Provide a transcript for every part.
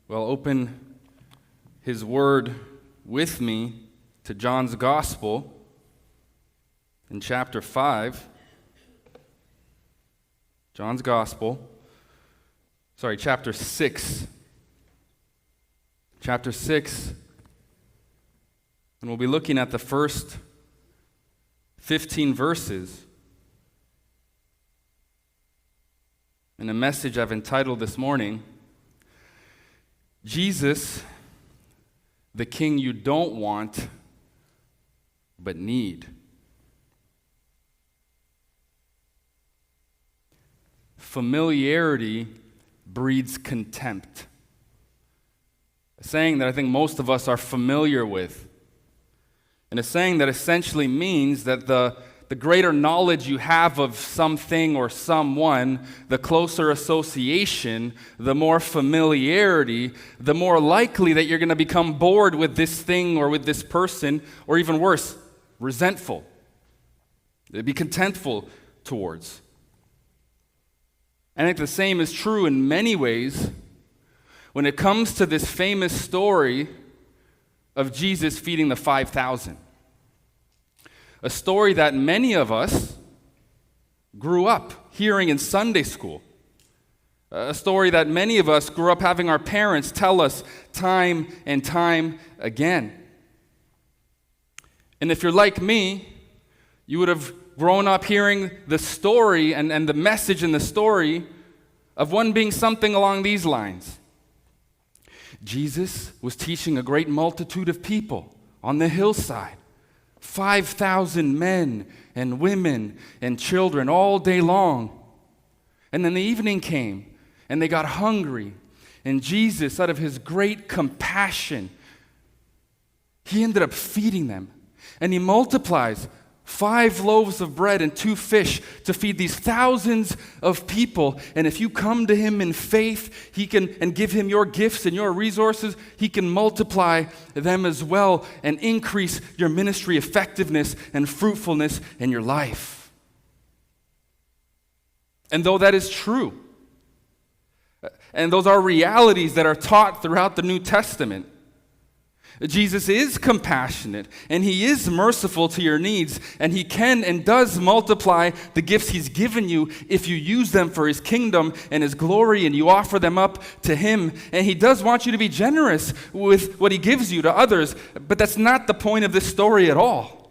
Well, open his word with me to John's Gospel in chapter 5. Chapter 6. Chapter 6. And we'll be looking at the first 15 verses in a message I've entitled this morning, Jesus, the King you don't want, but need. Familiarity breeds contempt. A saying that I think most of us are familiar with. And a saying that essentially means that the greater knowledge you have of something or someone, the closer association, the more familiarity, the more likely that you're going to become bored with this thing or with this person, or even worse, resentful. Be contemptful towards. I think the same is true in many ways when it comes to this famous story of Jesus feeding the 5,000. A story that many of us grew up hearing in Sunday school. A story that many of us grew up having our parents tell us time and time again. And if you're like me, you would have grown up hearing the story and the message in the story of one being something along these lines. Jesus was teaching a great multitude of people on the hillside. 5,000 men and women and children all day long. And then the evening came, and they got hungry. And Jesus, out of his great compassion, he ended up feeding them. And he multiplies 5 loaves of bread and 2 fish to feed these thousands of people. And if you come to him in faith, he can, and give him your gifts and your resources, he can multiply them as well and increase your ministry effectiveness and fruitfulness in your life. And though that is true, and those are realities that are taught throughout the New Testament, Jesus is compassionate, and he is merciful to your needs, and he can and does multiply the gifts he's given you if you use them for his kingdom and his glory, and you offer them up to him. And he does want you to be generous with what he gives you to others, but that's not the point of this story at all.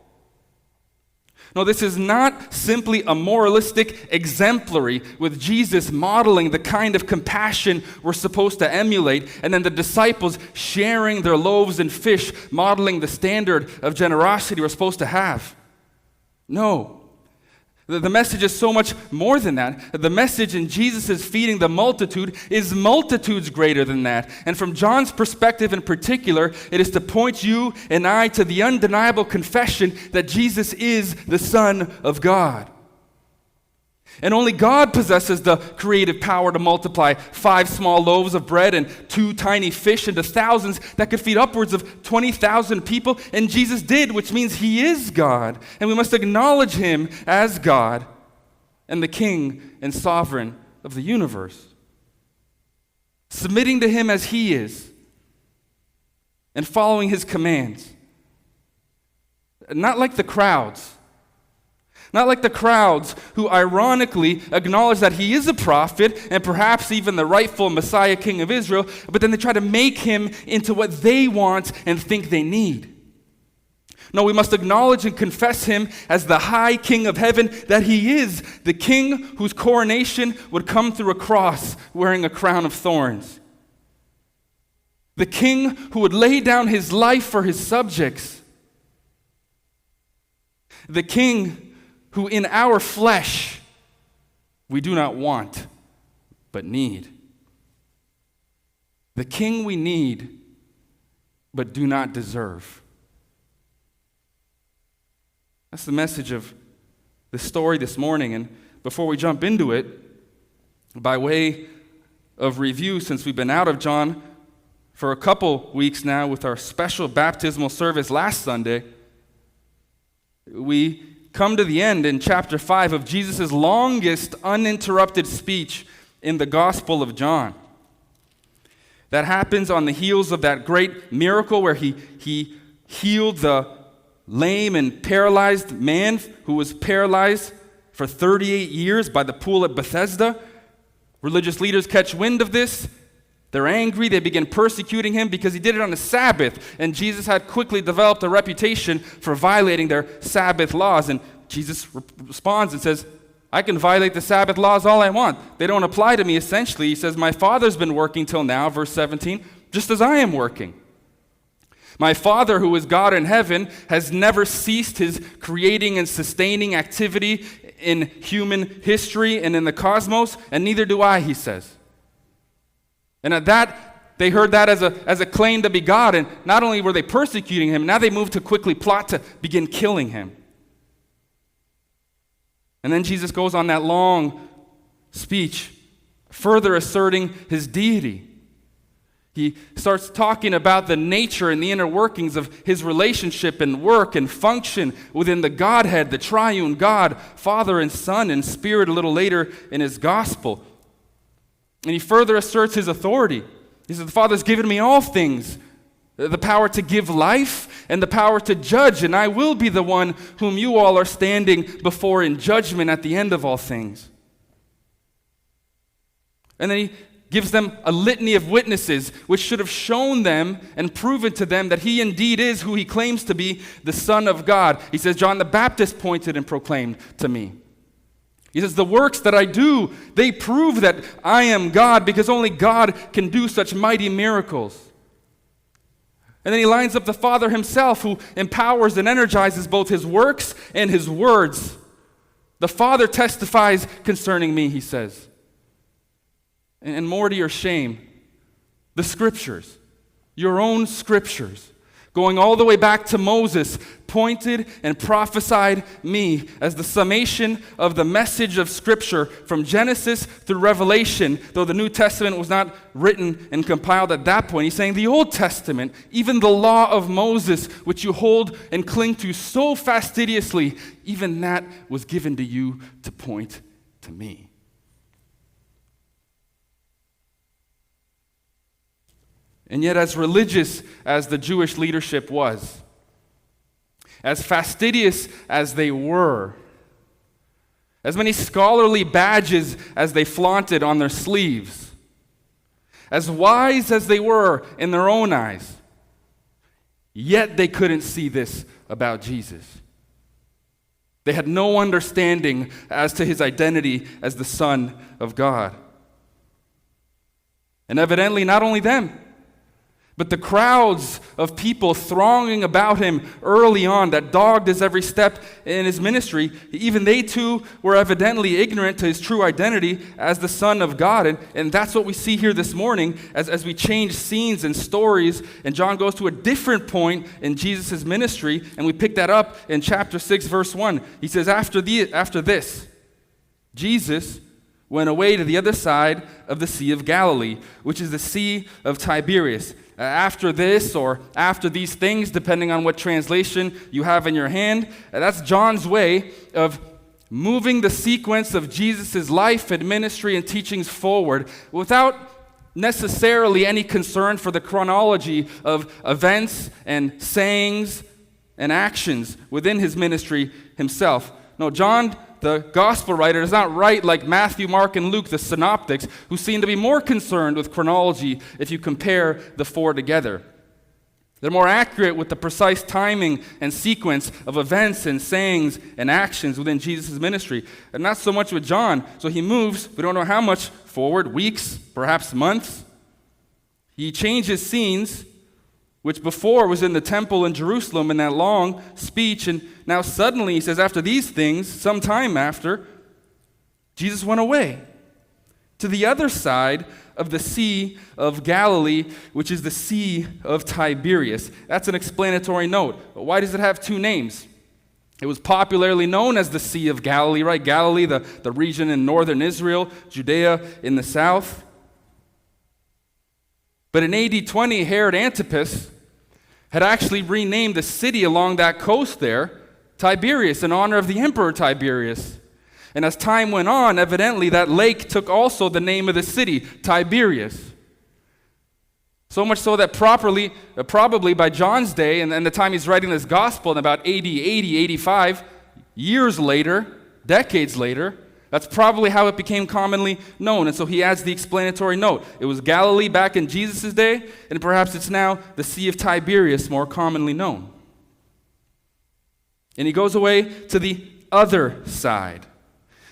No, this is not simply a moralistic exemplary with Jesus modeling the kind of compassion we're supposed to emulate, and then the disciples sharing their loaves and fish, modeling the standard of generosity we're supposed to have. No. The message is so much more than that. The message in Jesus' feeding the multitude is multitudes greater than that. And from John's perspective in particular, it is to point you and I to the undeniable confession that Jesus is the Son of God. And only God possesses the creative power to multiply 5 small loaves of bread and 2 tiny fish into thousands that could feed upwards of 20,000 people. And Jesus did, which means he is God. And we must acknowledge him as God and the King and Sovereign of the universe. Submitting to him as he is and following his commands. Not like the crowds. Not like the crowds who ironically acknowledge that he is a prophet and perhaps even the rightful Messiah King of Israel, but then they try to make him into what they want and think they need. No, we must acknowledge and confess him as the high King of heaven, that he is the King whose coronation would come through a cross wearing a crown of thorns. The King who would lay down his life for his subjects. The King who in our flesh we do not want, but need. The King we need, but do not deserve. That's the message of the story this morning. And before we jump into it, by way of review, since we've been out of John for a couple weeks now with our special baptismal service last Sunday, we come to the end in chapter 5 of Jesus' longest uninterrupted speech in the Gospel of John. That happens on the heels of that great miracle where he healed the lame and paralyzed man who was paralyzed for 38 years by the pool at Bethesda. Religious leaders catch wind of this. They're angry. They begin persecuting him because he did it on the Sabbath. And Jesus had quickly developed a reputation for violating their Sabbath laws. And Jesus responds and says, I can violate the Sabbath laws all I want. They don't apply to me, essentially. He says, my Father's been working till now, verse 17, just as I am working. My Father, who is God in heaven, has never ceased his creating and sustaining activity in human history and in the cosmos, and neither do I, he says. And at that, they heard that as a claim to be God, and not only were they persecuting him, now they moved to quickly plot to begin killing him. And then Jesus goes on that long speech, further asserting his deity. He starts talking about the nature and the inner workings of his relationship and work and function within the Godhead, the triune God, Father and Son and Spirit a little later in his gospel. And he further asserts his authority. He says, the Father's given me all things, the power to give life and the power to judge, and I will be the one whom you all are standing before in judgment at the end of all things. And then he gives them a litany of witnesses which should have shown them and proven to them that he indeed is who he claims to be, the Son of God. He says, John the Baptist pointed and proclaimed to me. He says, the works that I do, they prove that I am God, because only God can do such mighty miracles. And then he lines up the Father himself, who empowers and energizes both his works and his words. The Father testifies concerning me, he says. And more to your shame, the Scriptures, your own Scriptures, going all the way back to Moses, pointed and prophesied me as the summation of the message of Scripture from Genesis through Revelation, though the New Testament was not written and compiled at that point. He's saying the Old Testament, even the law of Moses, which you hold and cling to so fastidiously, even that was given to you to point to me. And yet, as religious as the Jewish leadership was, as fastidious as they were, as many scholarly badges as they flaunted on their sleeves, as wise as they were in their own eyes, yet they couldn't see this about Jesus. They had no understanding as to his identity as the Son of God. And evidently, not only them, but the crowds of people thronging about him early on that dogged his every step in his ministry, even they too were evidently ignorant to his true identity as the Son of God. And that's what we see here this morning as we change scenes and stories. And John goes to a different point in Jesus' ministry, and we pick that up in chapter 6, verse 1. He says, after this, Jesus went away to the other side of the Sea of Galilee, which is the Sea of Tiberias. After this, or after these things, depending on what translation you have in your hand, that's John's way of moving the sequence of Jesus' life and ministry and teachings forward without necessarily any concern for the chronology of events and sayings and actions within his ministry himself. No, John, the gospel writer, does not write like Matthew, Mark, and Luke, the synoptics, who seem to be more concerned with chronology if you compare the four together. They're more accurate with the precise timing and sequence of events and sayings and actions within Jesus' ministry. And not so much with John. So he moves, we don't know how much forward, weeks, perhaps months. He changes scenes, which before was in the temple in Jerusalem in that long speech, and now suddenly he says, after these things, some time after, Jesus went away to the other side of the Sea of Galilee, which is the Sea of Tiberias. That's an explanatory note. But why does it have two names? It was popularly known as the Sea of Galilee, right? Galilee, the region in northern Israel, Judea in the south. But in AD 20, Herod Antipas had actually renamed the city along that coast there Tiberias in honor of the Emperor Tiberius. And as time went on, evidently that lake took also the name of the city, Tiberias. So much so that probably by John's day, and the time he's writing this gospel in about AD 80, 85, years later, decades later, that's probably how it became commonly known. And so he adds the explanatory note. It was Galilee back in Jesus' day, and perhaps it's now the Sea of Tiberias, more commonly known. And he goes away to the other side.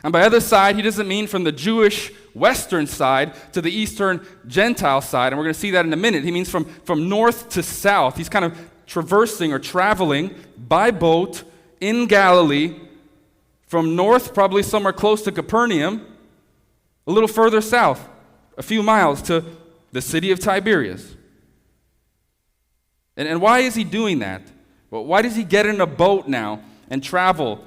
And by other side, he doesn't mean from the Jewish western side to the eastern Gentile side. And we're going to see that in a minute. He means from north to south. He's kind of traversing or traveling by boat in Galilee from north, probably somewhere close to Capernaum, a little further south, a few miles to the city of Tiberias. And why is he doing that? Well, why does he get in a boat now and travel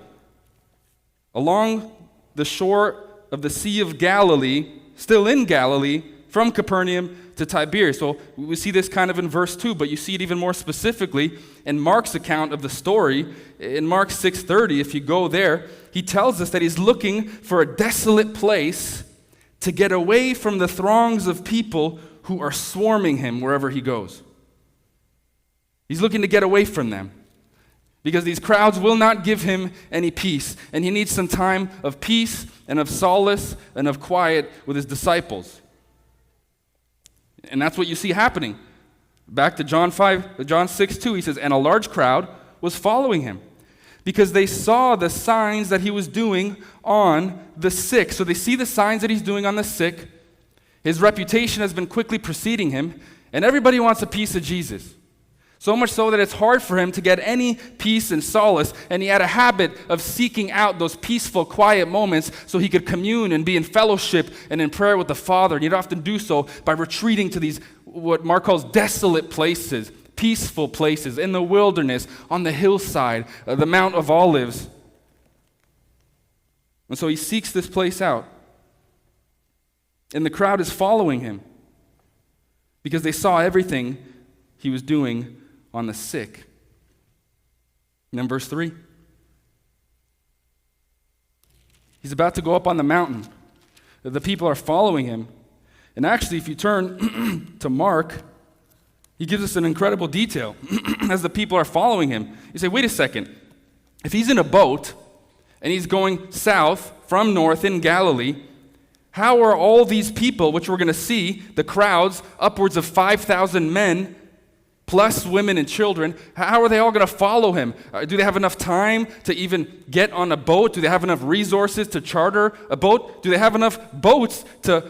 along the shore of the Sea of Galilee, still in Galilee, from Capernaum to Tiberias? So we see this kind of in verse 2, but you see it even more specifically in Mark's account of the story. In Mark 6:30, if you go there, he tells us that he's looking for a desolate place to get away from the throngs of people who are swarming him wherever he goes. He's looking to get away from them because these crowds will not give him any peace, and he needs some time of peace and of solace and of quiet with his disciples. And that's what you see happening. Back to John 6:2, he says, and a large crowd was following him because they saw the signs that he was doing on the sick. So they see the signs that he's doing on the sick. His reputation has been quickly preceding him, and everybody wants a piece of Jesus. So much so that it's hard for him to get any peace and solace, and he had a habit of seeking out those peaceful, quiet moments so he could commune and be in fellowship and in prayer with the Father. And he'd often do so by retreating to these, what Mark calls desolate places, peaceful places, in the wilderness, on the hillside, the Mount of Olives. And so he seeks this place out. And the crowd is following him because they saw everything he was doing on the sick. And then verse 3. He's about to go up on the mountain. The people are following him. And actually, if you turn to Mark, he gives us an incredible detail as the people are following him. You say, wait a second. If he's in a boat and he's going south from north in Galilee, how are all these people, which we're going to see, the crowds, upwards of 5,000 men, plus women and children, how are they all going to follow him? Do they have enough time to even get on a boat? Do they have enough resources to charter a boat? Do they have enough boats to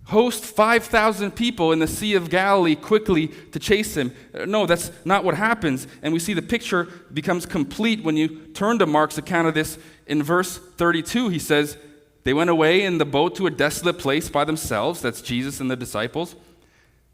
host 5,000 people in the Sea of Galilee quickly to chase him? No, that's not what happens. And we see the picture becomes complete when you turn to Mark's account of this in verse 32. He says, they went away in the boat to a desolate place by themselves. That's Jesus and the disciples.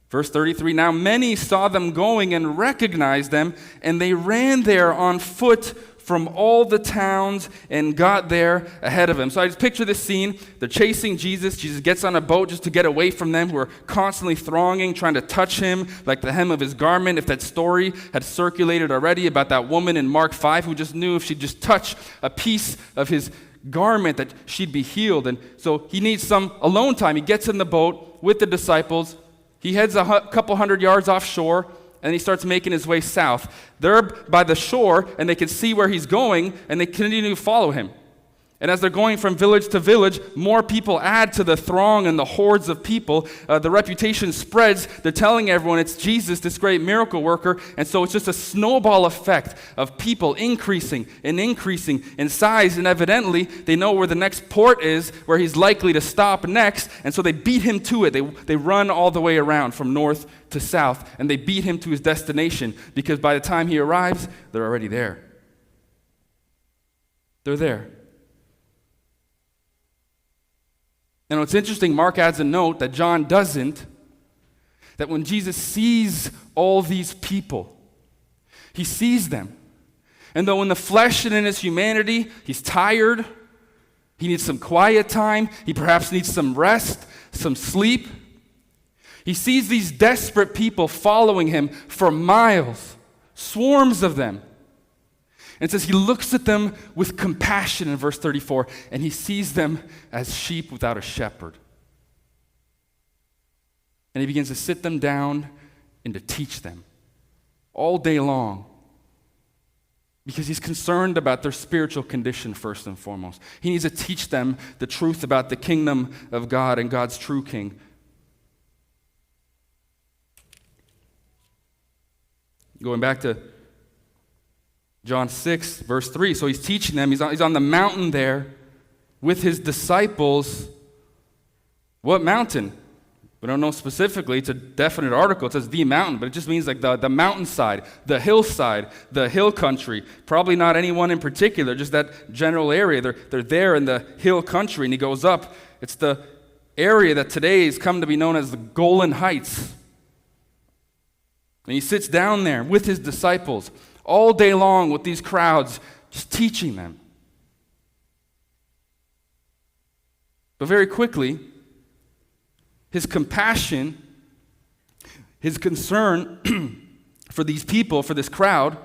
Verse 33, now many saw them going and recognized them, and they ran there on foot from all the towns and got there ahead of him. So I just picture this scene. They're chasing Jesus. Jesus gets on a boat just to get away from them who are constantly thronging, trying to touch him like the hem of his garment. If that story had circulated already about that woman in Mark 5 who just knew if she'd just touch a piece of his garment that she'd be healed. And so he needs some alone time. He gets in the boat with the disciples. He heads a couple hundred yards offshore, and he starts making his way south. They're by the shore, and they can see where he's going, and they continue to follow him. And as they're going from village to village, more people add to the throng and the hordes of people. The reputation spreads. They're telling everyone it's Jesus, this great miracle worker. And so it's just a snowball effect of people increasing in size. And evidently, they know where the next port is, where he's likely to stop next. And so they beat him to it. They run all the way around from north to south. And they beat him to his destination because by the time he arrives, they're already there. They're there. And what's interesting, Mark adds a note that John doesn't, that when Jesus sees all these people, he sees them. And though in the flesh and in his humanity, he's tired, he needs some quiet time, he perhaps needs some rest, some sleep, he sees these desperate people following him for miles, swarms of them. And it says he looks at them with compassion in verse 34, and he sees them as sheep without a shepherd. and he begins to sit them down and to teach them all day long, because he's concerned about their spiritual condition first and foremost. He needs to teach them the truth about the kingdom of God and God's true king. Going back to John 6, verse 3. So he's teaching them. He's on the mountain there with his disciples. What mountain? We don't know specifically. It's a definite article. It says the mountain, but it just means like the mountainside, the hillside, the hill country. Probably not anyone in particular, just that general area. They're there in the hill country, and he goes up. It's the area that today has come to be known as the Golan Heights. And he sits down there with his disciples all day long with these crowds, just teaching them. But very quickly, his compassion, his concern for these people, for this crowd,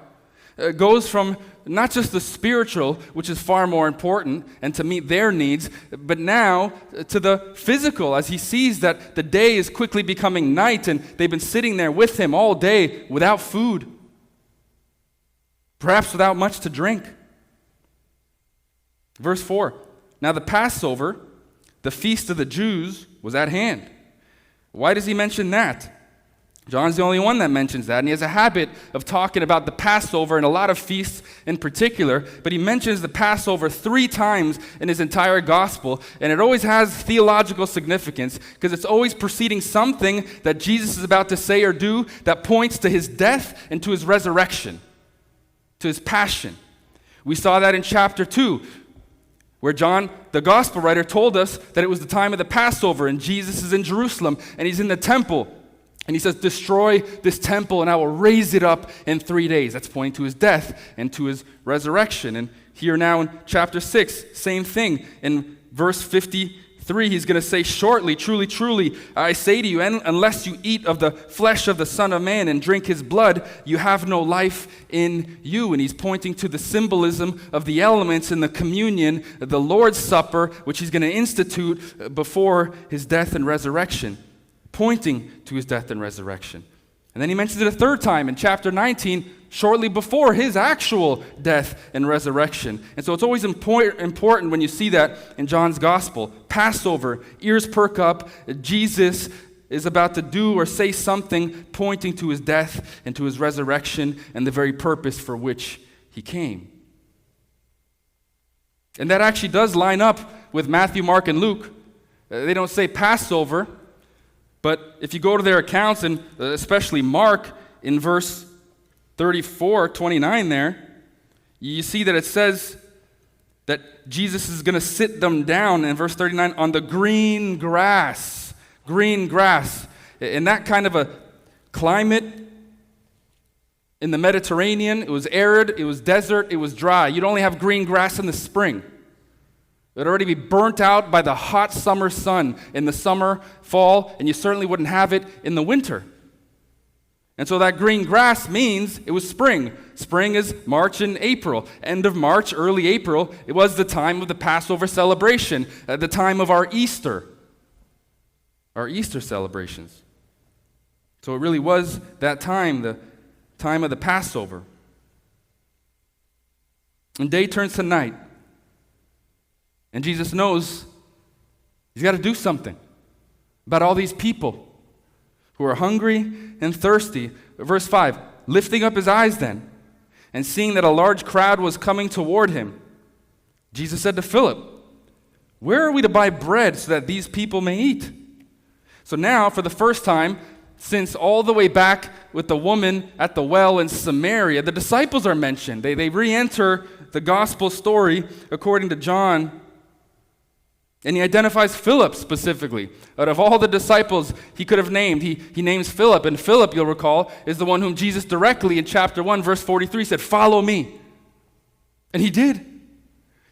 goes from not just the spiritual, which is far more important, and to meet their needs, but now to the physical, as he sees that the day is quickly becoming night, and they've been sitting there with him all day without food, perhaps without much to drink. Verse 4, now the Passover, the feast of the Jews, was at hand. Why does he mention that? John's the only one that mentions that, and he has a habit of talking about the Passover and a lot of feasts in particular, but he mentions the Passover 3 times in his entire gospel, and it always has theological significance because it's always preceding something that Jesus is about to say or do that points to his death and to his resurrection, to his passion. We saw that in chapter 2, where John, the gospel writer, told us that it was the time of the Passover, and Jesus is in Jerusalem, and he's in the temple. And he says, destroy this temple and I will raise it up in 3 days. That's pointing to his death and to his resurrection. And here now in chapter 6, same thing. In verse 53, he's going to say, shortly, truly, truly, I say to you, unless you eat of the flesh of the Son of Man and drink his blood, you have no life in you. And he's pointing to the symbolism of the elements in the communion, the Lord's Supper, which he's going to institute before his death and resurrection, pointing to his death and resurrection. And then he mentions it a third time in chapter 19, shortly before his actual death and resurrection. And so it's always important when you see that in John's gospel. Passover, ears perk up, Jesus is about to do or say something pointing to his death and to his resurrection and the very purpose for which he came. And that actually does line up with Matthew, Mark, and Luke. They don't say Passover, but if you go to their accounts, and especially Mark, in verse 34, 29 there, you see that it says that Jesus is going to sit them down, in verse 39, on the green grass. Green grass. In that kind of a climate, in the Mediterranean, it was arid, it was desert, it was dry. You'd only have green grass in the spring. It would already be burnt out by the hot summer sun in the summer, fall, and you certainly wouldn't have it in the winter. And so that green grass means it was spring. Spring is March and April. End of March, early April, it was the time of the Passover celebration, at the time of our Easter celebrations. So it really was that time, the time of the Passover. And day turns to night. And Jesus knows he's got to do something about all these people who are hungry and thirsty. Verse 5, lifting up his eyes then, and seeing that a large crowd was coming toward him, Jesus said to Philip, where are we to buy bread so that these people may eat? So now, for the first time, since all the way back with the woman at the well in Samaria, the disciples are mentioned. They re-enter the gospel story according to John. And he identifies Philip specifically. Out of all the disciples he could have named, he names Philip. And Philip, you'll recall, is the one whom Jesus directly in chapter 1, verse 43 said, follow me. And he did.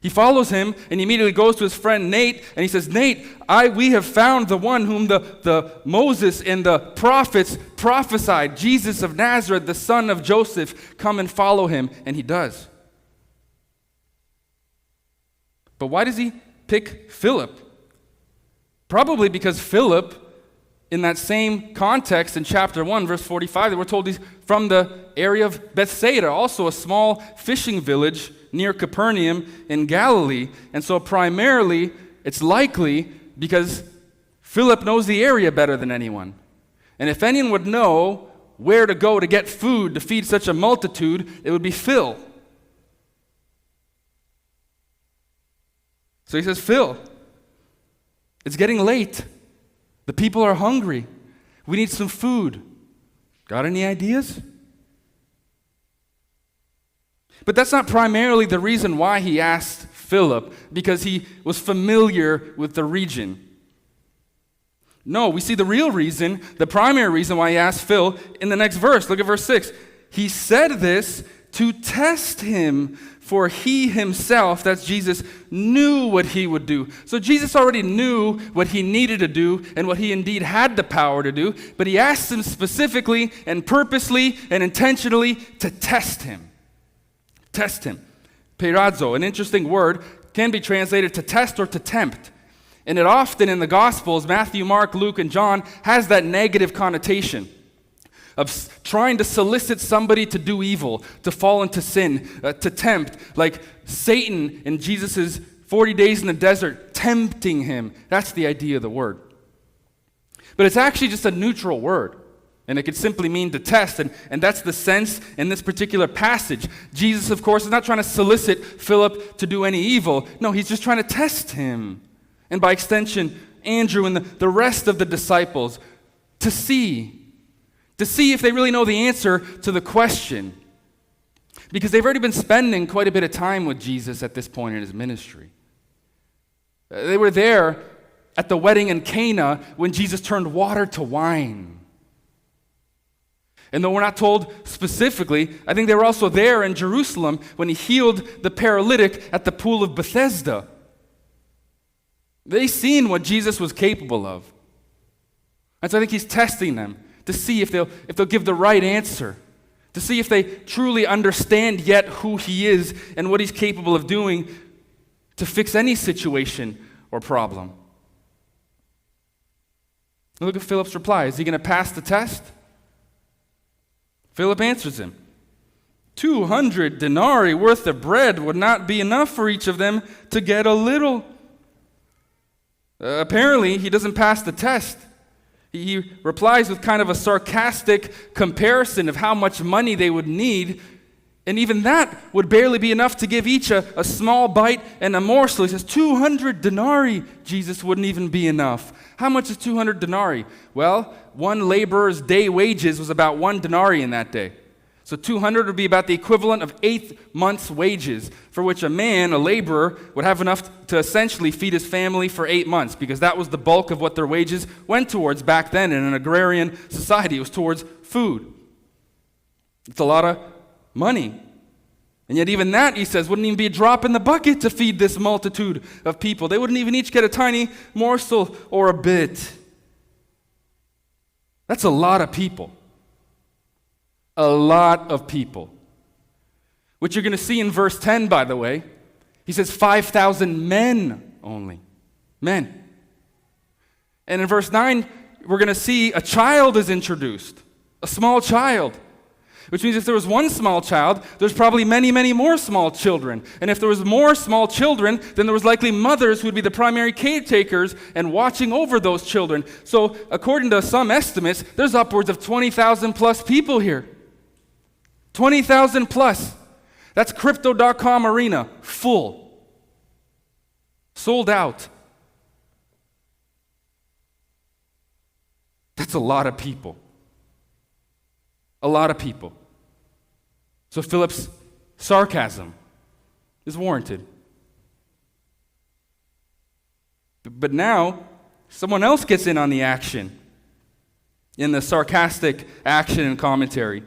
He follows him and he immediately goes to his friend Nate and he says, Nate, we have found the one whom the Moses and the prophets prophesied, Jesus of Nazareth, the son of Joseph. Come and follow him. And he does. But why does he pick Philip? Probably because Philip in that same context in chapter 1, verse 45, that we're told he's from the area of Bethsaida, also a small fishing village near Capernaum in Galilee. And so primarily, it's likely because Philip knows the area better than anyone. And if anyone would know where to go to get food to feed such a multitude, it would be Phil. So he says, Phil, it's getting late. The people are hungry. We need some food. Got any ideas? But that's not primarily the reason why he asked Philip, because he was familiar with the region. No, we see the real reason, the primary reason why he asked Phil in the next verse. Look at verse 6. He said this to test him, for he himself, that's Jesus, knew what he would do. So Jesus already knew what he needed to do and what he indeed had the power to do, but he asked him specifically and purposely and intentionally to test him. Test him. Peirazo, an interesting word, can be translated to test or to tempt. And it often in the Gospels, Matthew, Mark, Luke, and John, has that negative connotation of trying to solicit somebody to do evil, to fall into sin, to tempt, like Satan in Jesus' 40 days in the desert, tempting him. That's the idea of the word. But it's actually just a neutral word, and it could simply mean to test, and that's the sense in this particular passage. Jesus, of course, is not trying to solicit Philip to do any evil. No, he's just trying to test him. And by extension, Andrew and the rest of the disciples, to see if they really know the answer to the question. Because they've already been spending quite a bit of time with Jesus at this point in his ministry. They were there at the wedding in Cana when Jesus turned water to wine. And though we're not told specifically, I think they were also there in Jerusalem when he healed the paralytic at the pool of Bethesda. They seen what Jesus was capable of. And so I think he's testing them to see if they'll give the right answer, to see if they truly understand yet who he is and what he's capable of doing to fix any situation or problem. And look at Philip's reply. Is he going to pass the test? Philip answers him. 200 denarii worth of bread would not be enough for each of them to get a little. Apparently, he doesn't pass the test. He replies with kind of a sarcastic comparison of how much money they would need, and even that would barely be enough to give each a small bite and a morsel. He says, 200 denarii, Jesus, wouldn't even be enough. How much is 200 denarii? Well, one laborer's day wages was about 1 denarii in that day. So 200 would be about the equivalent of 8 months' wages, for which a man, a laborer, would have enough to essentially feed his family for 8 months, because that was the bulk of what their wages went towards back then in an agrarian society. It was towards food. It's a lot of money. And yet even that, he says, wouldn't even be a drop in the bucket to feed this multitude of people. They wouldn't even each get a tiny morsel or a bit. That's a lot of people. A lot of people. Which you're going to see in verse 10, by the way. He says 5,000 men only. Men. And in verse 9, we're going to see a child is introduced. A small child. Which means if there was one small child, there's probably many, many more small children. And if there was more small children, then there was likely mothers who would be the primary caretakers and watching over those children. So according to some estimates, there's upwards of 20,000 plus people here. 20,000 plus. That's Crypto.com arena, full. Sold out. That's a lot of people. A lot of people. So Philip's sarcasm is warranted. But now, someone else gets in on the action, in the sarcastic action and commentary.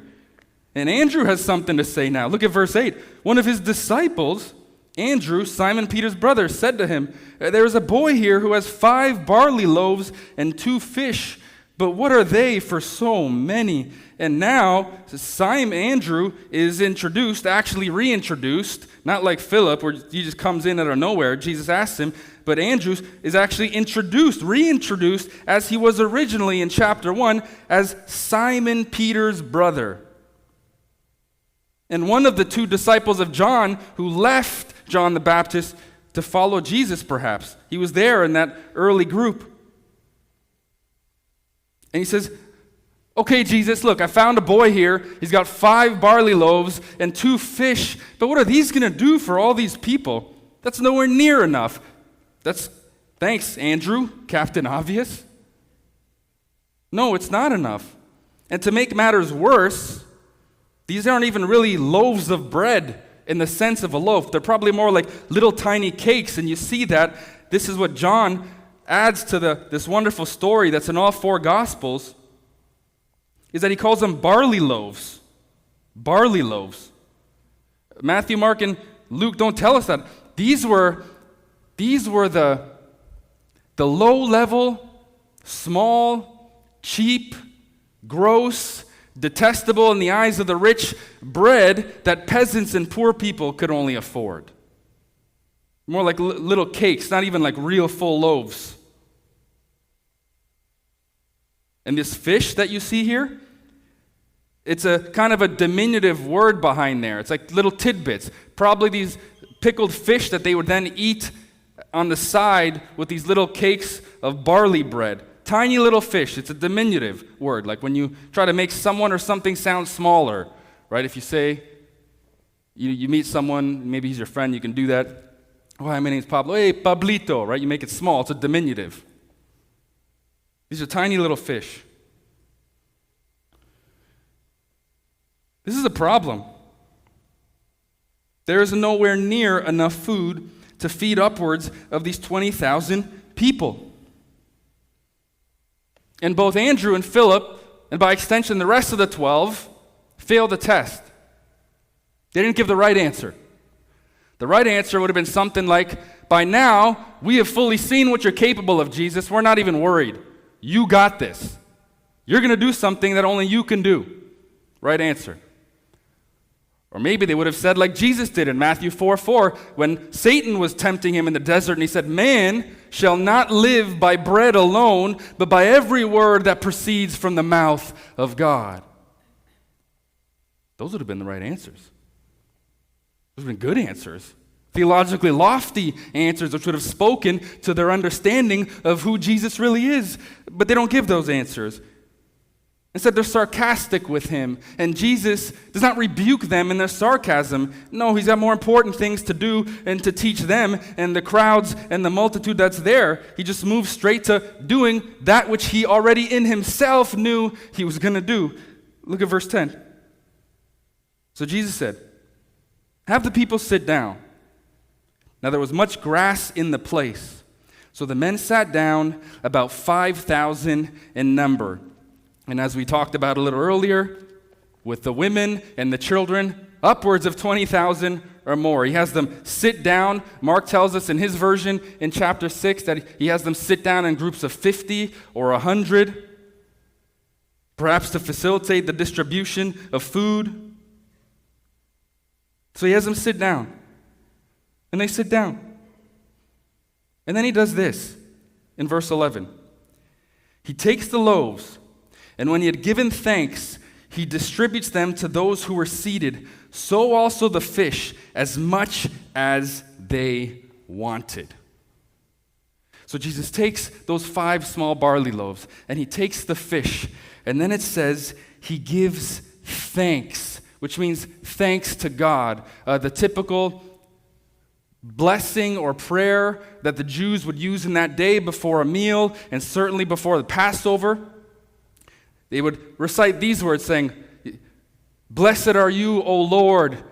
And Andrew has something to say now. Look at verse 8. One of his disciples, Andrew, Simon Peter's brother, said to him, "There is a boy here who has 5 barley loaves and 2 fish, But what are they for so many? And now, Simon Andrew is introduced, actually reintroduced, not like Philip, where he just comes in out of nowhere. Jesus asks him, but Andrew is actually reintroduced, as he was originally in chapter 1, as Simon Peter's brother. And one of the two disciples of John who left John the Baptist to follow Jesus, perhaps. He was there in that early group. And he says, okay, Jesus, look, I found a boy here. He's got 5 barley loaves and 2 fish. But what are these going to do for all these people? That's nowhere near enough. Thanks, Andrew, Captain Obvious. No, it's not enough. And to make matters worse, these aren't even really loaves of bread in the sense of a loaf. They're probably more like little tiny cakes. And you see that. This is what John adds to this wonderful story that's in all 4 Gospels, is that he calls them barley loaves. Barley loaves. Matthew, Mark, and Luke don't tell us that. These were the low-level, small, cheap, gross, detestable in the eyes of the rich bread that peasants and poor people could only afford. More like little cakes, not even like real full loaves. And this fish that you see here, it's a kind of a diminutive word behind there. It's like little tidbits. Probably these pickled fish that they would then eat on the side with these little cakes of barley bread. Tiny little fish. It's a diminutive word. Like when you try to make someone or something sound smaller, right? If you say, you meet someone, maybe he's your friend, you can do that. Oh, hi, my name's Pablo. Hey, Pablito, right? You make it small. It's a diminutive. These are tiny little fish. This is a problem. There is nowhere near enough food to feed upwards of these 20,000 people. And both Andrew and Philip, and by extension the rest of the 12, failed the test. They didn't give the right answer. The right answer would have been something like, by now, we have fully seen what you're capable of, Jesus. We're not even worried. You got this. You're going to do something that only you can do. Right answer. Or maybe they would have said like Jesus did in Matthew 4:4, when Satan was tempting him in the desert, and he said, man shall not live by bread alone, but by every word that proceeds from the mouth of God. Those would have been the right answers. Those would have been good answers. Theologically lofty answers which would have spoken to their understanding of who Jesus really is. But they don't give those answers. Instead, they're sarcastic with him. And Jesus does not rebuke them in their sarcasm. No, he's got more important things to do and to teach them and the crowds and the multitude that's there. He just moves straight to doing that which he already in himself knew he was going to do. Look at verse 10. So Jesus said, have the people sit down. Now there was much grass in the place. So the men sat down, about 5,000 in number. And as we talked about a little earlier, with the women and the children, upwards of 20,000 or more. He has them sit down. Mark tells us in his version in chapter 6 that he has them sit down in groups of 50 or 100, perhaps to facilitate the distribution of food. So he has them sit down. And they sit down. And then he does this in verse 11. He takes the loaves, and when he had given thanks, he distributes them to those who were seated, so also the fish, as much as they wanted. So Jesus takes those 5 small barley loaves, and he takes the fish, and then it says he gives thanks, which means thanks to God. The typical blessing or prayer that the Jews would use in that day before a meal, and certainly before the Passover. They would recite these words saying, blessed are you, O Lord,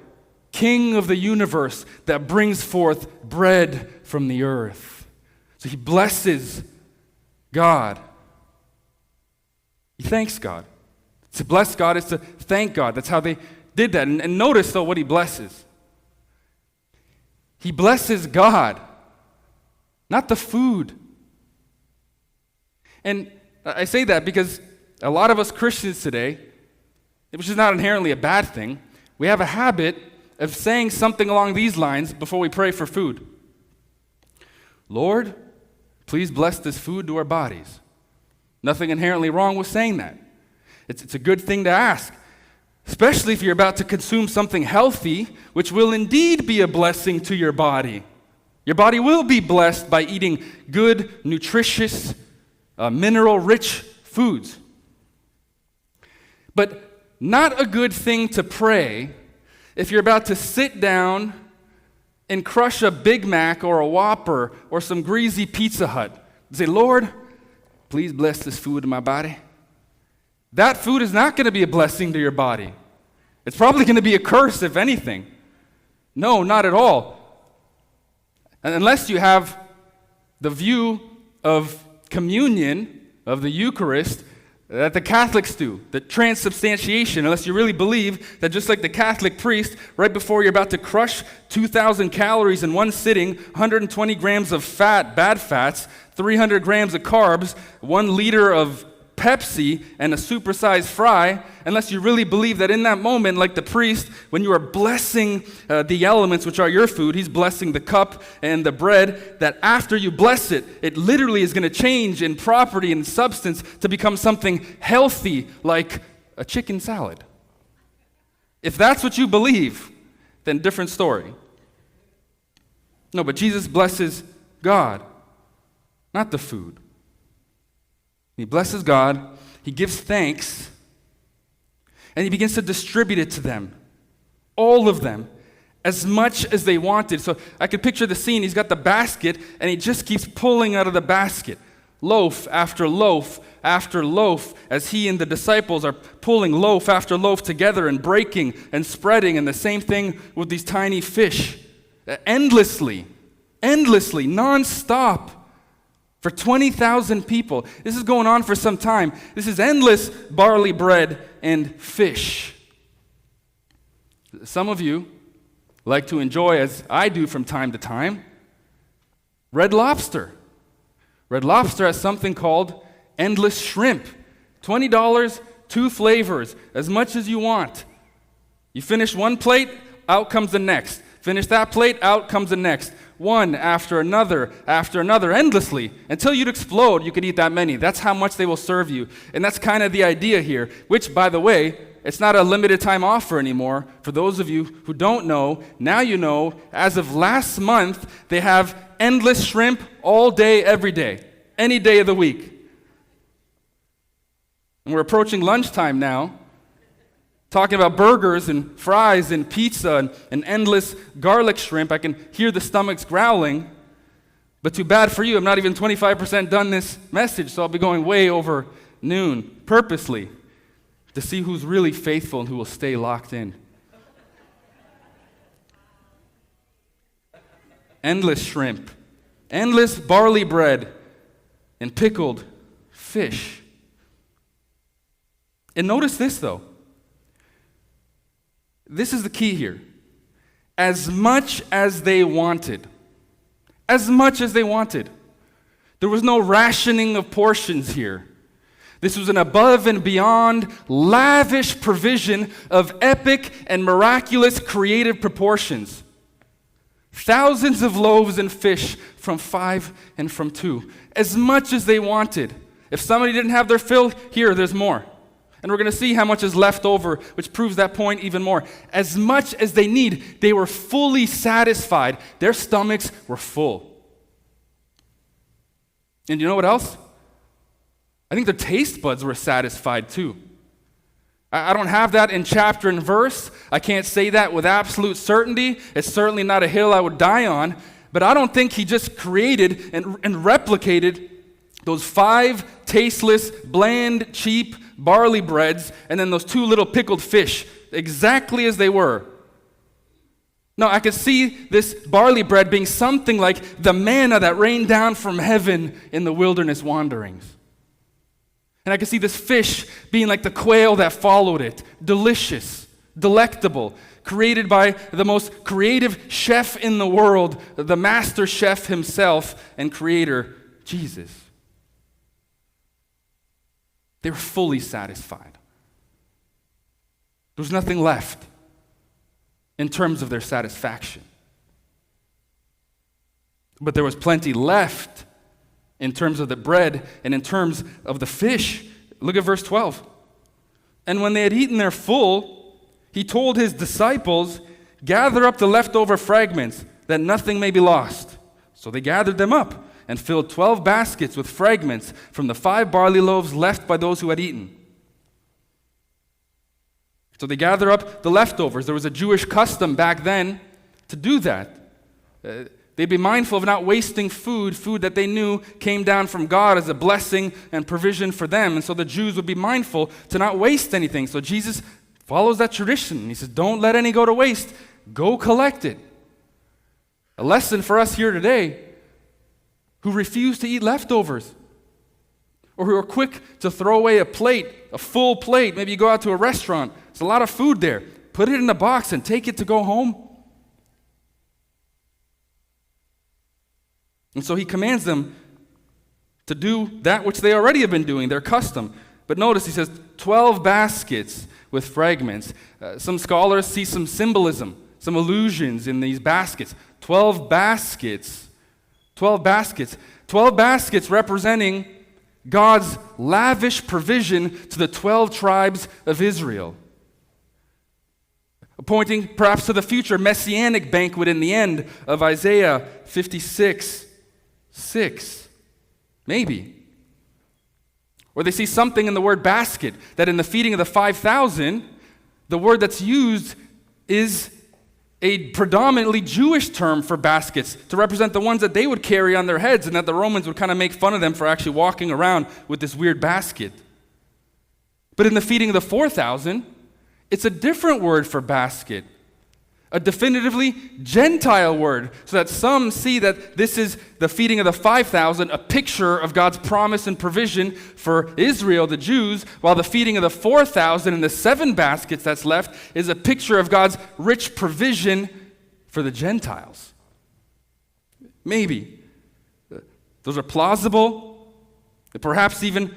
King of the universe, that brings forth bread from the earth. So he blesses God. He thanks God. To bless God is to thank God. That's how they did that. And notice, though, what he blesses. He blesses God, not the food. And I say that because a lot of us Christians today, which is not inherently a bad thing, we have a habit of saying something along these lines before we pray for food. Lord, please bless this food to our bodies. Nothing inherently wrong with saying that. It's a good thing to ask, especially if you're about to consume something healthy, which will indeed be a blessing to your body. Your body will be blessed by eating good, nutritious, mineral-rich foods. But not a good thing to pray if you're about to sit down and crush a Big Mac or a Whopper or some greasy Pizza Hut. Say, Lord, please bless this food in my body. That food is not going to be a blessing to your body. It's probably going to be a curse, if anything. No, not at all. And unless you have the view of communion, of the Eucharist, that the Catholics do, the transubstantiation, unless you really believe that just like the Catholic priest, right before you're about to crush 2,000 calories in one sitting, 120 grams of fat, bad fats, 300 grams of carbs, 1 liter of Pepsi, and a supersized fry, unless you really believe that in that moment, like the priest, when you are blessing the elements, which are your food, he's blessing the cup and the bread, that after you bless it, it literally is going to change in property and substance to become something healthy, like a chicken salad. If that's what you believe, then different story. No, but Jesus blesses God, not the food. He blesses God, he gives thanks, and he begins to distribute it to them, all of them, as much as they wanted. So I could picture the scene. He's got the basket, and he just keeps pulling out of the basket, loaf after loaf after loaf, as he and the disciples are pulling loaf after loaf together and breaking and spreading, and the same thing with these tiny fish, endlessly, nonstop. For 20,000 people. This is going on for some time. This is endless barley bread and fish. Some of you like to enjoy, as I do from time to time, Red Lobster. Red Lobster has something called endless shrimp. $20, 2 flavors, as much as you want. You finish one plate, out comes the next. Finish that plate, out comes the next. One after another, endlessly. Until you'd explode, you could eat that many. That's how much they will serve you. And that's kind of the idea here, which, by the way, it's not a limited time offer anymore. For those of you who don't know, now you know, as of last month, they have endless shrimp all day, every day, any day of the week. And we're approaching lunchtime now, talking about burgers and fries and pizza and endless garlic shrimp. I can hear the stomachs growling. But too bad for you, I'm not even 25% done this message, so I'll be going way over noon, purposely, to see who's really faithful and who will stay locked in. Endless shrimp, endless barley bread, and pickled fish. And notice this, though. This is the key here. As much as they wanted. As much as they wanted. There was no rationing of portions here. This was an above and beyond lavish provision of epic and miraculous creative proportions. Thousands of loaves and fish from 5 and from 2. As much as they wanted. If somebody didn't have their fill, here, there's more. And we're going to see how much is left over, which proves that point even more. As much as they need, they were fully satisfied. Their stomachs were full. And you know what else? I think their taste buds were satisfied too. I don't have that in chapter and verse. I can't say that with absolute certainty. It's certainly not a hill I would die on. But I don't think he just created and replicated those 5 tasteless, bland, cheap barley breads, and then those 2 little pickled fish, exactly as they were. No, I could see this barley bread being something like the manna that rained down from heaven in the wilderness wanderings. And I could see this fish being like the quail that followed it, delicious, delectable, created by the most creative chef in the world, the master chef himself and creator, Jesus. They were fully satisfied. There was nothing left in terms of their satisfaction. But there was plenty left in terms of the bread and in terms of the fish. Look at verse 12. And when they had eaten their full, he told his disciples, gather up the leftover fragments, that nothing may be lost. So they gathered them up and filled 12 baskets with fragments from the 5 barley loaves left by those who had eaten. So they gather up the leftovers. There was a Jewish custom back then to do that. They'd be mindful of not wasting food that they knew came down from God as a blessing and provision for them. And so the Jews would be mindful to not waste anything. So Jesus follows that tradition. He says, don't let any go to waste. Go collect it. A lesson for us here today who refuse to eat leftovers or who are quick to throw away a plate, a full plate. Maybe you go out to a restaurant. There's a lot of food there. Put it in a box and take it to go home. And so he commands them to do that which they already have been doing, their custom. But notice he says 12 baskets with fragments. Some scholars see some symbolism, some allusions in these baskets. 12 baskets. 12 baskets. 12 baskets representing God's lavish provision to the 12 tribes of Israel. Pointing perhaps to the future messianic banquet in the end of Isaiah 56:6. Maybe. Or they see something in the word basket, that in the feeding of the 5,000, the word that's used is a predominantly Jewish term for baskets to represent the ones that they would carry on their heads, and that the Romans would kind of make fun of them for actually walking around with this weird basket. But in the feeding of the 4,000, it's a different word for basket, a definitively Gentile word, so that some see that this is the feeding of the 5,000, a picture of God's promise and provision for Israel, the Jews, while the feeding of the 4,000 and the 7 baskets that's left is a picture of God's rich provision for the Gentiles. Maybe. Those are plausible, perhaps even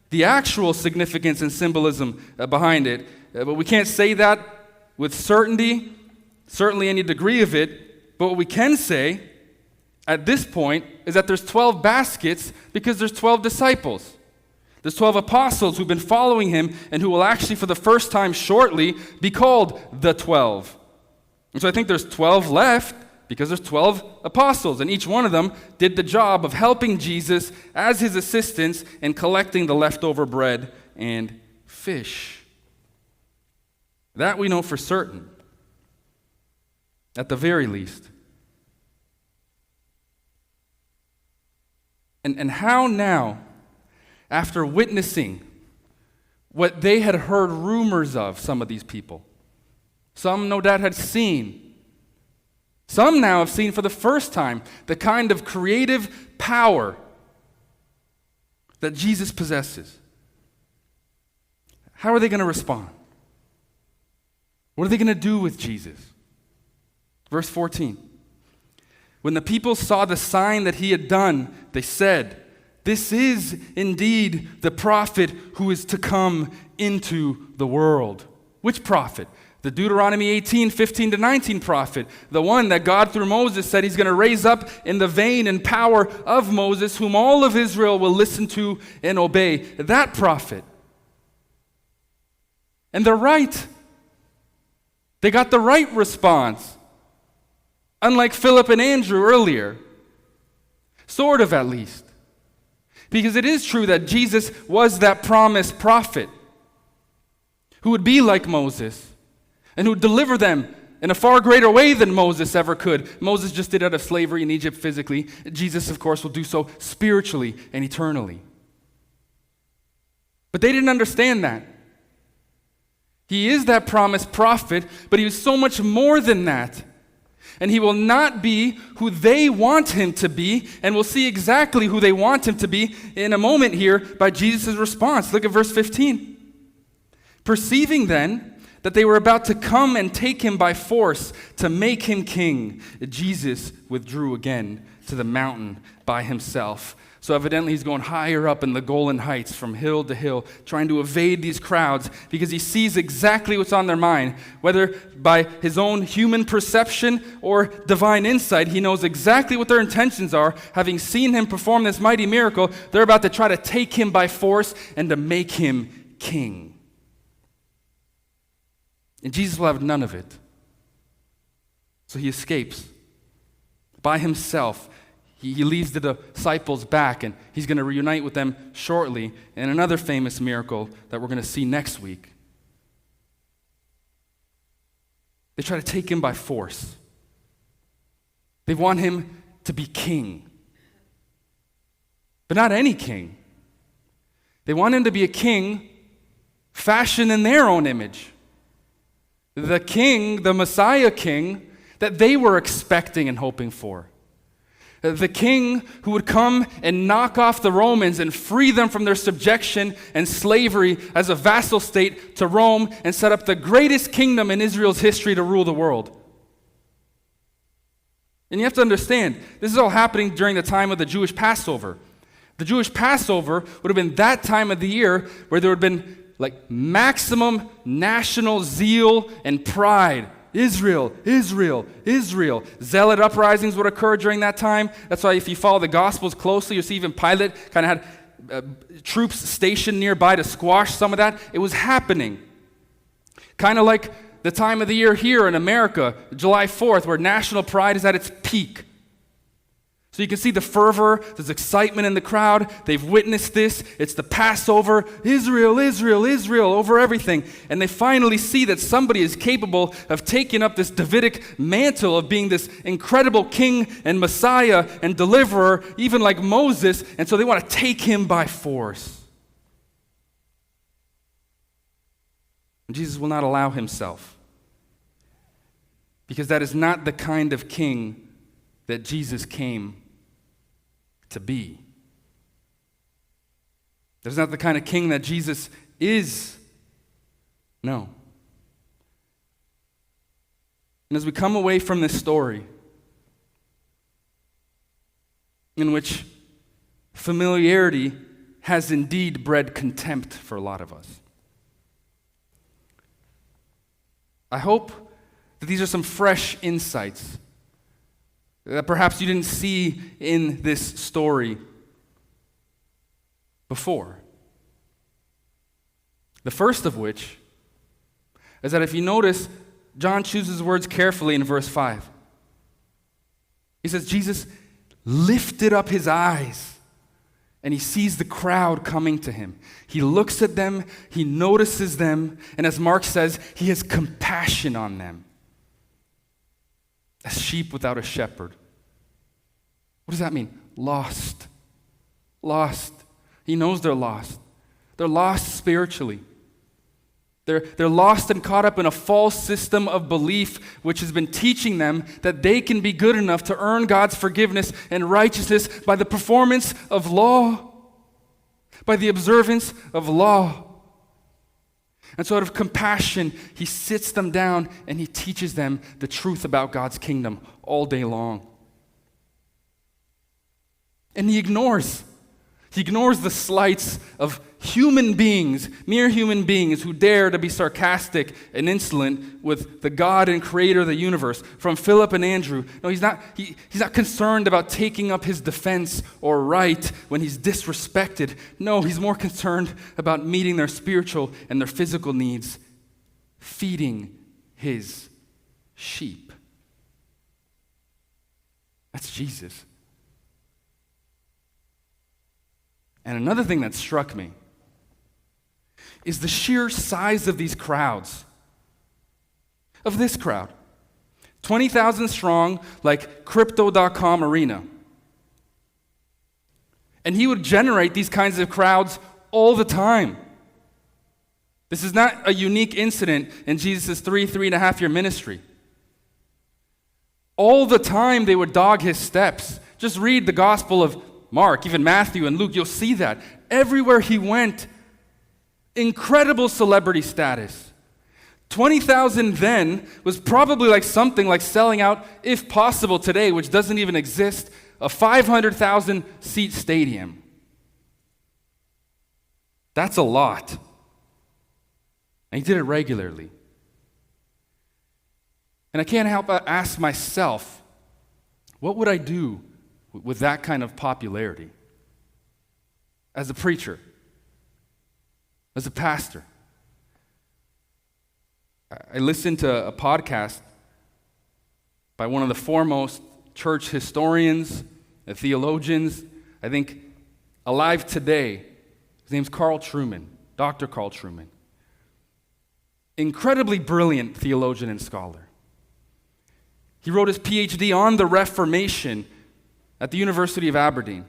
the actual significance and symbolism behind it. But we can't say that with certainty, certainly any degree of it. But what we can say at this point is that there's 12 baskets because there's 12 disciples. There's 12 apostles who've been following him and who will actually for the first time shortly be called the 12. And so I think there's 12 left because there's 12 apostles, and each one of them did the job of helping Jesus as his assistants in collecting the leftover bread and fish. That we know for certain, at the very least. And how now, after witnessing what they had heard rumors of, some of these people, some no doubt had seen, some now have seen for the first time the kind of creative power that Jesus possesses. How are they going to respond? What are they going to do with Jesus? Verse 14. When the people saw the sign that he had done, they said, "This is indeed the prophet who is to come into the world." Which prophet? The Deuteronomy 18:15-19 prophet, the one that God through Moses said he's going to raise up in the vein and power of Moses, whom all of Israel will listen to and obey. That prophet. And they're right. They got the right response. Unlike Philip and Andrew earlier. Sort of, at least. Because it is true that Jesus was that promised prophet who would be like Moses and who would deliver them in a far greater way than Moses ever could. Moses just did out of slavery in Egypt physically. Jesus, of course, will do so spiritually and eternally. But they didn't understand that. He is that promised prophet, but he was so much more than that. And he will not be who they want him to be, and we'll see exactly who they want him to be in a moment here by Jesus' response. Look at verse 15. Perceiving then that they were about to come and take him by force to make him king, Jesus withdrew again to the mountain by himself. So evidently he's going higher up in the Golan Heights from hill to hill, trying to evade these crowds because he sees exactly what's on their mind. Whether by his own human perception or divine insight, he knows exactly what their intentions are. Having seen him perform this mighty miracle, they're about to try to take him by force and to make him king. And Jesus will have none of it. So he escapes by himself. He leaves the disciples back, and he's going to reunite with them shortly in another famous miracle that we're going to see next week. They try to take him by force. They want him to be king. But not any king. They want him to be a king fashioned in their own image. The king, the Messiah king, that they were expecting and hoping for. The king who would come and knock off the Romans and free them from their subjection and slavery as a vassal state to Rome and set up the greatest kingdom in Israel's history to rule the world. And you have to understand, this is all happening during the time of the Jewish Passover. The Jewish Passover would have been that time of the year where there would have been like maximum national zeal and pride. Israel, Israel, Israel. Zealot uprisings would occur during that time. That's why if you follow the Gospels closely, you see even Pilate kind of had troops stationed nearby to squash some of that. It was happening. Kind of like the time of the year here in America, July 4th, where national pride is at its peak. So you can see the fervor, there's excitement in the crowd. They've witnessed this. It's the Passover. Israel, Israel, Israel over everything. And they finally see that somebody is capable of taking up this Davidic mantle of being this incredible king and Messiah and deliverer, even like Moses. And so they want to take him by force. And Jesus will not allow himself. Because that is not the kind of king that Jesus came to be. That's not the kind of king that Jesus is. No. And as we come away from this story, in which familiarity has indeed bred contempt for a lot of us, I hope that these are some fresh insights that perhaps you didn't see in this story before. The first of which is that if you notice, John chooses words carefully in verse 5. He says, Jesus lifted up his eyes and he sees the crowd coming to him. He looks at them, he notices them, and as Mark says, he has compassion on them. As sheep without a shepherd. What does that mean? Lost. Lost. He knows they're lost. They're lost spiritually. They're lost and caught up in a false system of belief which has been teaching them that they can be good enough to earn God's forgiveness and righteousness by the performance of law, by the observance of law. And so out of compassion, he sits them down and he teaches them the truth about God's kingdom all day long. And he ignores the slights of human beings, mere human beings who dare to be sarcastic and insolent with the God and creator of the universe, from Philip and Andrew. No, he's not concerned about taking up his defense or right when he's disrespected. No, he's more concerned about meeting their spiritual and their physical needs, feeding his sheep. That's Jesus. And another thing that struck me is the sheer size of these crowds. Of this crowd. 20,000 strong, like Crypto.com arena. And he would generate these kinds of crowds all the time. This is not a unique incident in Jesus' 3.5 year ministry. All the time they would dog his steps. Just read the Gospel of Mark, even Matthew and Luke, you'll see that. Everywhere he went, incredible celebrity status. 20,000 then was probably like something like selling out, if possible today, which doesn't even exist, a 500,000 seat stadium. That's a lot. And he did it regularly. And I can't help but ask myself, what would I do with that kind of popularity? As a preacher, as a pastor. I listened to a podcast by one of the foremost church historians, theologians, I think alive today. His name's Carl Trueman, Dr. Carl Trueman. Incredibly brilliant theologian and scholar. He wrote his PhD on the Reformation at the University of Aberdeen.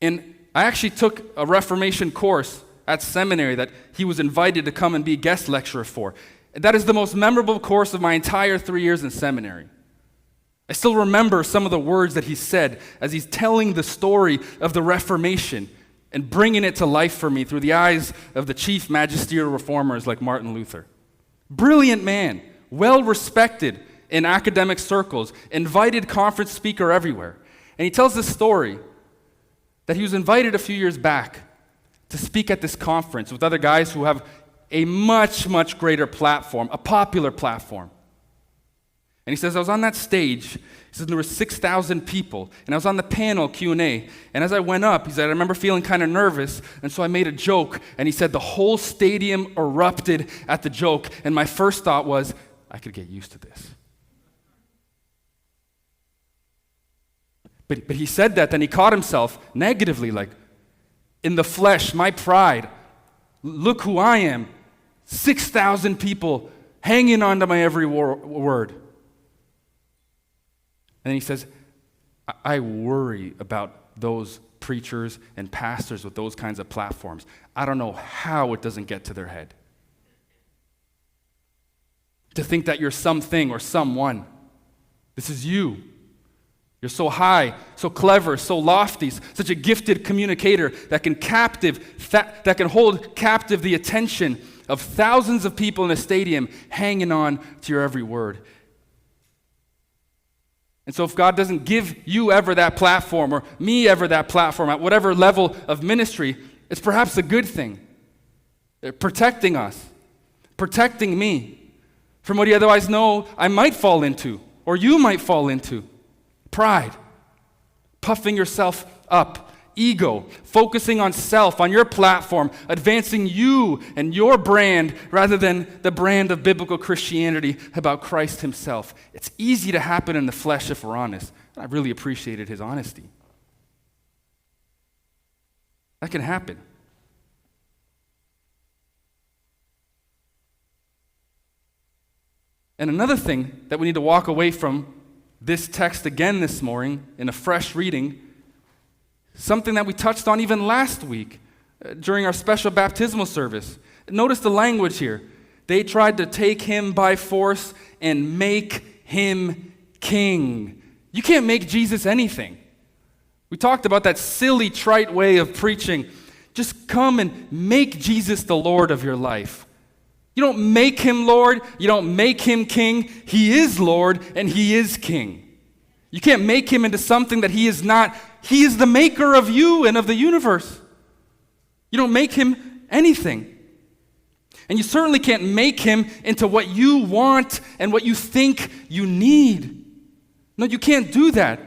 And I actually took a Reformation course at seminary that he was invited to come and be guest lecturer for. That is the most memorable course of my entire 3 years in seminary. I still remember some of the words that he said as he's telling the story of the Reformation and bringing it to life for me through the eyes of the chief magisterial reformers like Martin Luther. Brilliant man, well respected in academic circles, invited conference speaker everywhere. And he tells this story that he was invited a few years back to speak at this conference with other guys who have a much, much greater platform, a popular platform. And he says, I was on that stage, he says there were 6,000 people, and I was on the panel Q&A, and as I went up, he said, I remember feeling kind of nervous, and so I made a joke, and he said the whole stadium erupted at the joke, and my first thought was, I could get used to this. But he said that, then he caught himself negatively, like, in the flesh, my pride, look who I am, 6,000 people hanging on to my every word. And he says, I worry about those preachers and pastors with those kinds of platforms. I don't know how it doesn't get to their head. To think that you're something or someone. This is you. You're so high, so clever, so lofty, such a gifted communicator that can hold captive the attention of thousands of people in a stadium hanging on to your every word. And so if God doesn't give you ever that platform or me ever that platform at whatever level of ministry, it's perhaps a good thing. They're protecting us, protecting me from what you otherwise know I might fall into or you might fall into. Pride, puffing yourself up, ego, focusing on self, on your platform, advancing you and your brand rather than the brand of biblical Christianity about Christ himself. It's easy to happen in the flesh if we're honest. I really appreciated his honesty. That can happen. And another thing that we need to walk away from this text again this morning in a fresh reading, something that we touched on even last week during our special baptismal service. Notice the language here. They tried to take him by force and make him king. You can't make Jesus anything. We talked about that silly, trite way of preaching. Just come and make Jesus the Lord of your life. You don't make him Lord. You don't make him king. He is Lord and he is king. You can't make him into something that he is not. He is the maker of you and of the universe. You don't make him anything. And you certainly can't make him into what you want and what you think you need. No, you can't do that.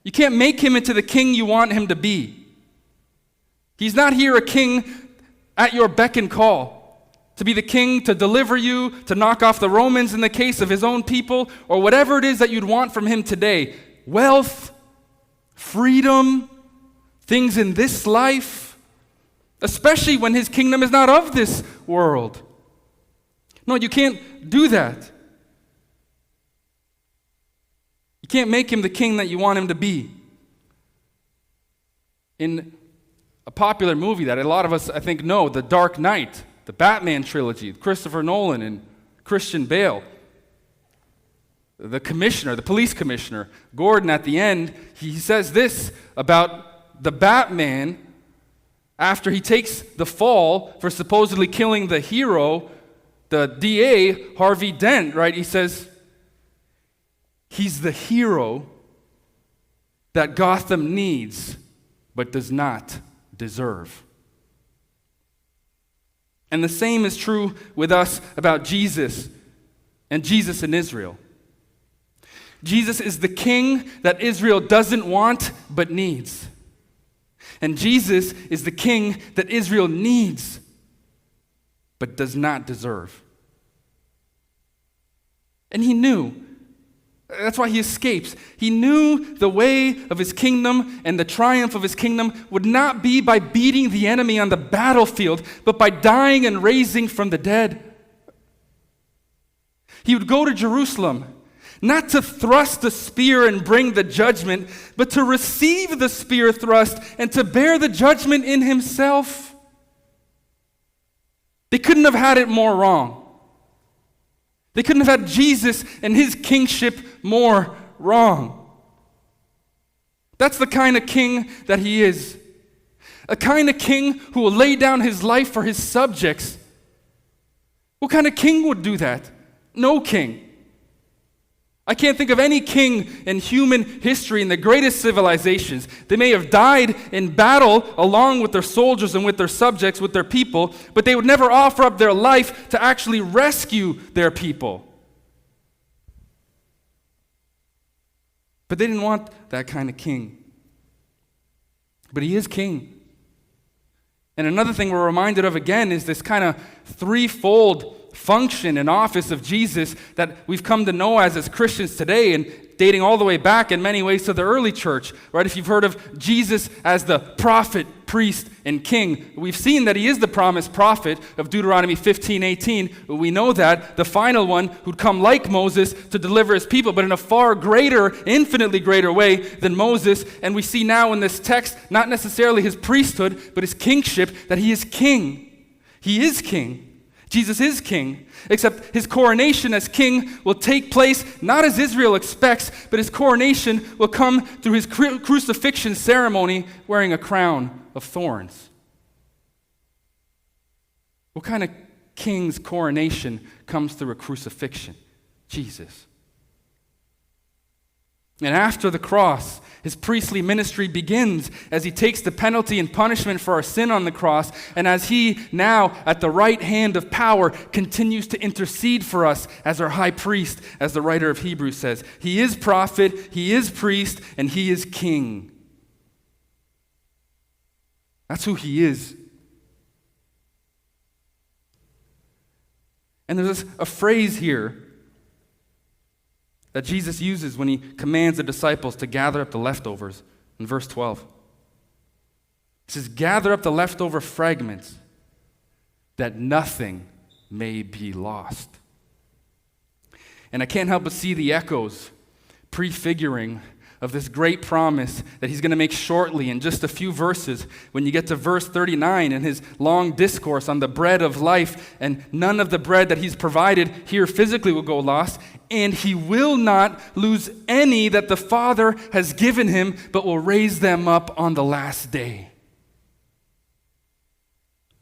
You can't make him into the king you want him to be. He's not here a king at your beck and call. To be the king, to deliver you, to knock off the Romans in the case of his own people, or whatever it is that you'd want from him today. Wealth, freedom, things in this life, especially when his kingdom is not of this world. No, you can't do that. You can't make him the king that you want him to be. In a popular movie that a lot of us, I think, know, The Dark Knight, the Batman trilogy, Christopher Nolan and Christian Bale. The commissioner, the police commissioner, Gordon, at the end, he says this about the Batman after he takes the fall for supposedly killing the hero The DA, Harvey Dent, right, he says, he's the hero that Gotham needs but does not deserve. And the same is true with us about Jesus and Jesus in Israel. Jesus is the king that Israel doesn't want but needs. And Jesus is the king that Israel needs but does not deserve. And he knew. That's why he escapes. He knew the way of his kingdom and the triumph of his kingdom would not be by beating the enemy on the battlefield, but by dying and raising from the dead. He would go to Jerusalem, not to thrust the spear and bring the judgment, but to receive the spear thrust and to bear the judgment in himself. They couldn't have had it more wrong. They couldn't have had Jesus and his kingship more wrong. That's the kind of king that he is. A kind of king who will lay down his life for his subjects. What kind of king would do that? No king. I can't think of any king in human history in the greatest civilizations. They may have died in battle along with their soldiers and with their subjects, with their people, but they would never offer up their life to actually rescue their people. But they didn't want that kind of king. But he is king. And another thing we're reminded of again is this kind of threefold function and office of Jesus that we've come to know as Christians today, and dating all the way back in many ways to the early church, right? If you've heard of Jesus as the prophet, priest, and king, we've seen that he is the promised prophet of Deuteronomy 15:18. We know that, the final one who'd come like Moses to deliver his people, but in a far greater, infinitely greater way than Moses. And we see now in this text, not necessarily his priesthood, but his kingship, that he is king. He is king. Jesus is king, except his coronation as king will take place not as Israel expects, but his coronation will come through his crucifixion ceremony wearing a crown of thorns. What kind of king's coronation comes through a crucifixion? Jesus. And after the cross, his priestly ministry begins as he takes the penalty and punishment for our sin on the cross, and as he now, at the right hand of power, continues to intercede for us as our high priest, as the writer of Hebrews says. He is prophet, he is priest, and he is king. That's who he is. And there's a phrase here that Jesus uses when he commands the disciples to gather up the leftovers in verse 12. He says, gather up the leftover fragments that nothing may be lost. And I can't help but see the echoes prefiguring of this great promise that he's going to make shortly in just a few verses when you get to verse 39 in his long discourse on the bread of life, and none of the bread that he's provided here physically will go lost, and he will not lose any that the Father has given him, but will raise them up on the last day.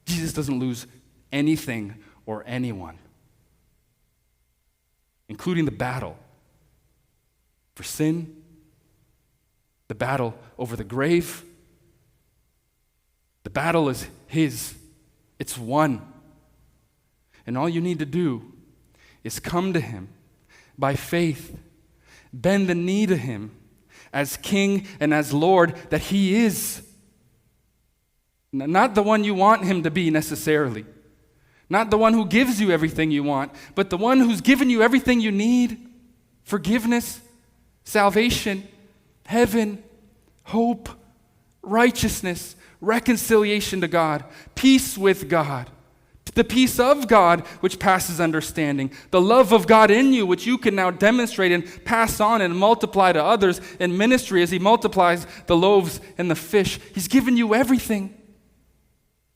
Jesus doesn't lose anything or anyone, including the battle for sin, the battle over the grave. The battle is his. It's won. And all you need to do is come to him by faith, bend the knee to him as King and as Lord that he is. Not the one you want him to be necessarily. Not the one who gives you everything you want, but the one who's given you everything you need. Forgiveness, salvation, heaven, hope, righteousness, reconciliation to God, peace with God, the peace of God which passes understanding, the love of God in you which you can now demonstrate and pass on and multiply to others in ministry as he multiplies the loaves and the fish. He's given you everything.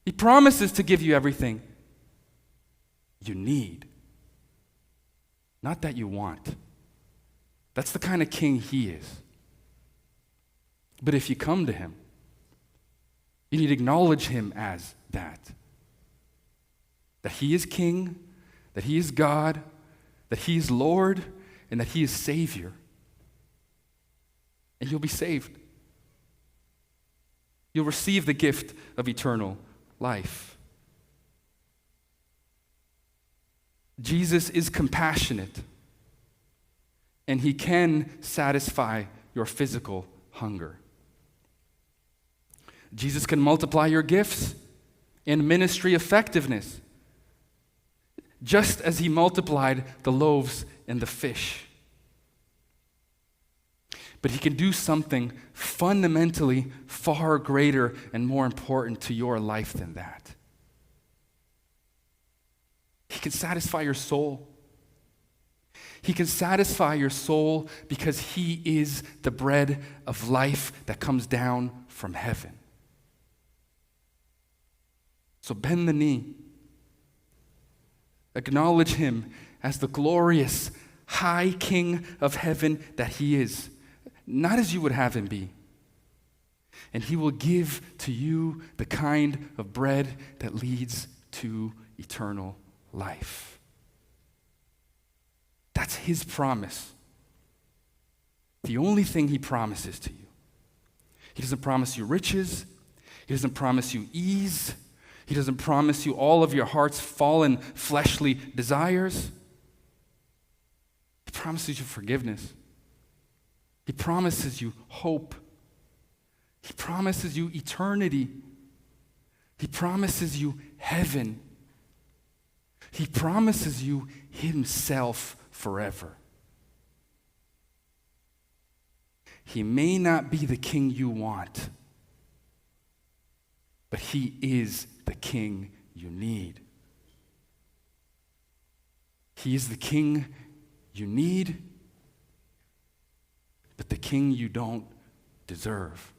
He promises to give you everything you need, not that you want. That's the kind of king he is. But if you come to him, you need to acknowledge him as that he is king, that he is God, that he is Lord, and that he is Savior. And you'll be saved. You'll receive the gift of eternal life. Jesus is compassionate, and he can satisfy your physical hunger. Jesus can multiply your gifts and ministry effectiveness, just as he multiplied the loaves and the fish. But he can do something fundamentally far greater and more important to your life than that. He can satisfy your soul. He can satisfy your soul because he is the bread of life that comes down from heaven. So bend the knee. Acknowledge him as the glorious high King of heaven that he is, not as you would have him be. And he will give to you the kind of bread that leads to eternal life. That's his promise. The only thing he promises to you. He doesn't promise you riches. He doesn't promise you ease. He doesn't promise you all of your heart's fallen fleshly desires. He promises you forgiveness. He promises you hope. He promises you eternity. He promises you heaven. He promises you himself forever. He may not be the king you want, but he is the king you need. He is the king you need, but the king you don't deserve.